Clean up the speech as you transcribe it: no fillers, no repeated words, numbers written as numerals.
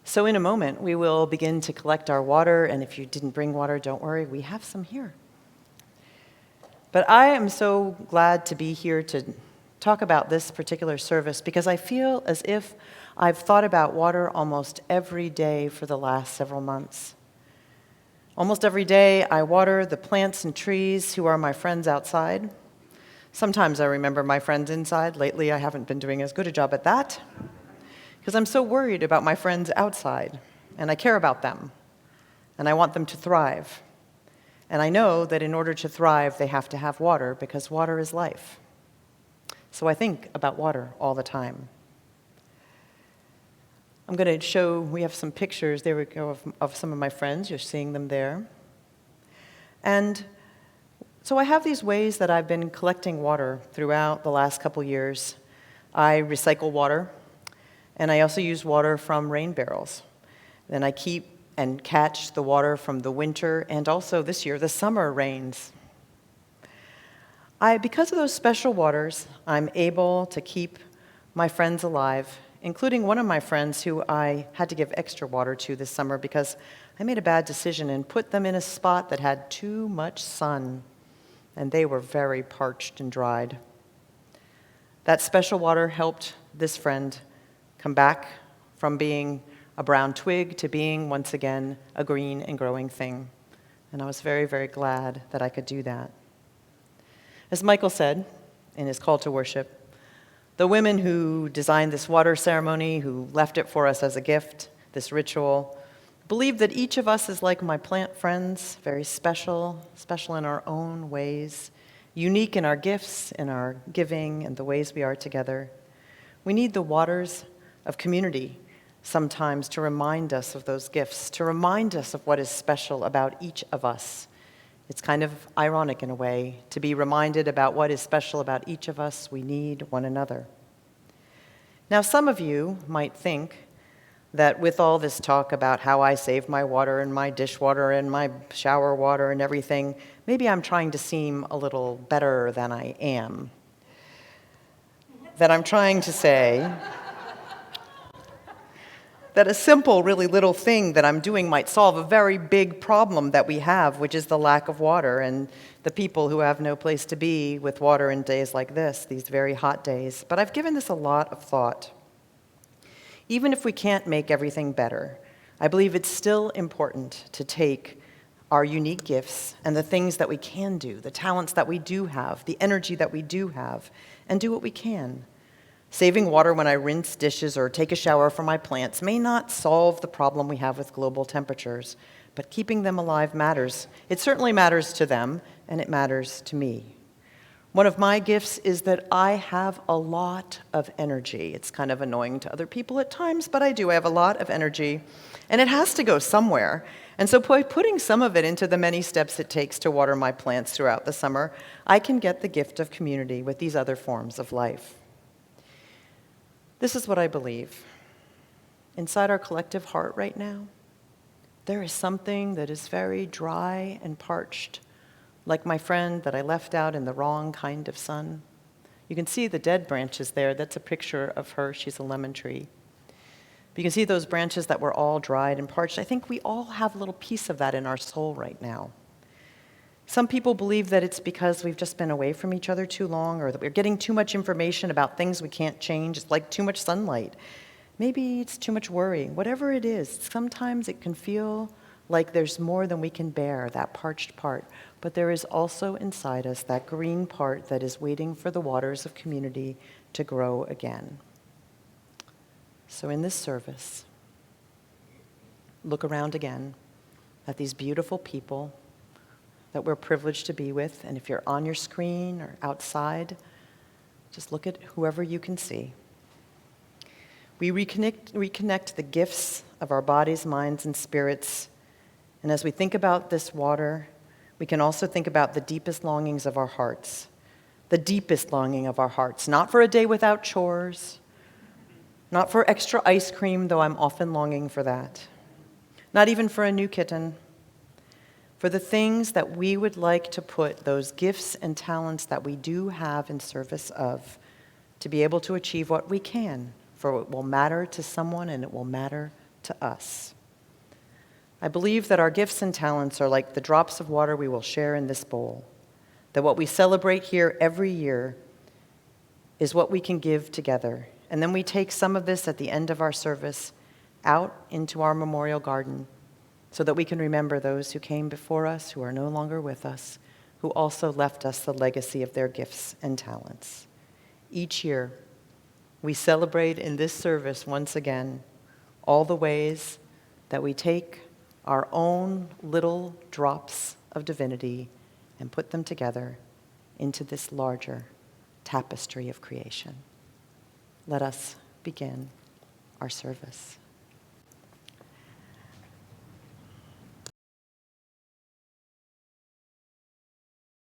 So in a moment, we will begin to collect our water, and if you didn't bring water, don't worry, we have some here. But I am so glad to be here to talk about this particular service because I feel as if I've thought about water almost every day for the last several months. Almost every day, I water the plants and trees who are my friends outside. Sometimes I remember my friends inside. Lately, I haven't been doing as good a job at that because I'm so worried about my friends outside, and I care about them, and I want them to thrive. And I know that in order to thrive, they have to have water because water is life. So I think about water all the time. I'm going to show, we have some pictures, there we go, of some of my friends. You're seeing them there. And so I have these ways that I've been collecting water throughout the last couple years. I recycle water, and I also use water from rain barrels. Then I keep and catch the water from the winter and also this year, the summer rains. Because of those special waters, I'm able to keep my friends alive, including one of my friends who I had to give extra water to this summer because I made a bad decision and put them in a spot that had too much sun, and they were very parched and dried. That special water helped this friend come back from being a brown twig to being, once again, a green and growing thing. And I was very, very glad that I could do that. As Michael said in his call to worship, the women who designed this water ceremony, who left it for us as a gift, this ritual, believe that each of us is like my plant friends, very special, special in our own ways, unique in our gifts, in our giving, and the ways we are together. We need the waters of community sometimes to remind us of those gifts, to remind us of what is special about each of us. It's kind of ironic in a way to be reminded about what is special about each of us. We need one another. Now, some of you might think that with all this talk about how I save my water and my dishwater and my shower water and everything, maybe I'm trying to seem a little better than I am. That I'm trying to say that a simple, really little thing that I'm doing might solve a very big problem that we have, which is the lack of water and the people who have no place to be with water in days like this, these very hot days. But I've given this a lot of thought. Even if we can't make everything better, I believe it's still important to take our unique gifts and the things that we can do, the talents that we do have, the energy that we do have, and do what we can. Saving water when I rinse dishes or take a shower for my plants may not solve the problem we have with global temperatures, but keeping them alive matters. It certainly matters to them, and it matters to me. One of my gifts is that I have a lot of energy. It's kind of annoying to other people at times, but I do. I have a lot of energy, and it has to go somewhere. And so by putting some of it into the many steps it takes to water my plants throughout the summer, I can get the gift of community with these other forms of life. This is what I believe. Inside our collective heart right now, there is something that is very dry and parched, like my friend that I left out in the wrong kind of sun. You can see the dead branches there. That's a picture of her. She's a lemon tree. You can see those branches that were all dried and parched. I think we all have a little piece of that in our soul right now. Some people believe that it's because we've just been away from each other too long or that we're getting too much information about things we can't change. It's like too much sunlight. Maybe it's too much worry. Whatever it is, sometimes it can feel like there's more than we can bear, that parched part. But there is also inside us that green part that is waiting for the waters of community to grow again. So in this service, look around again at these beautiful people that we're privileged to be with. And if you're on your screen or outside, just look at whoever you can see. We reconnect the gifts of our bodies, minds, and spirits. And as we think about this water, we can also think about the deepest longings of our hearts. The deepest longing of our hearts, not for a day without chores, not for extra ice cream, though I'm often longing for that, not even for a new kitten, for the things that we would like to put those gifts and talents that we do have in service of, to be able to achieve what we can, for it will matter to someone and it will matter to us. I believe that our gifts and talents are like the drops of water we will share in this bowl, that what we celebrate here every year is what we can give together. And then we take some of this at the end of our service out into our memorial garden so that we can remember those who came before us, who are no longer with us, who also left us the legacy of their gifts and talents. Each year, we celebrate in this service once again all the ways that we take our own little drops of divinity and put them together into this larger tapestry of creation. Let us begin our service.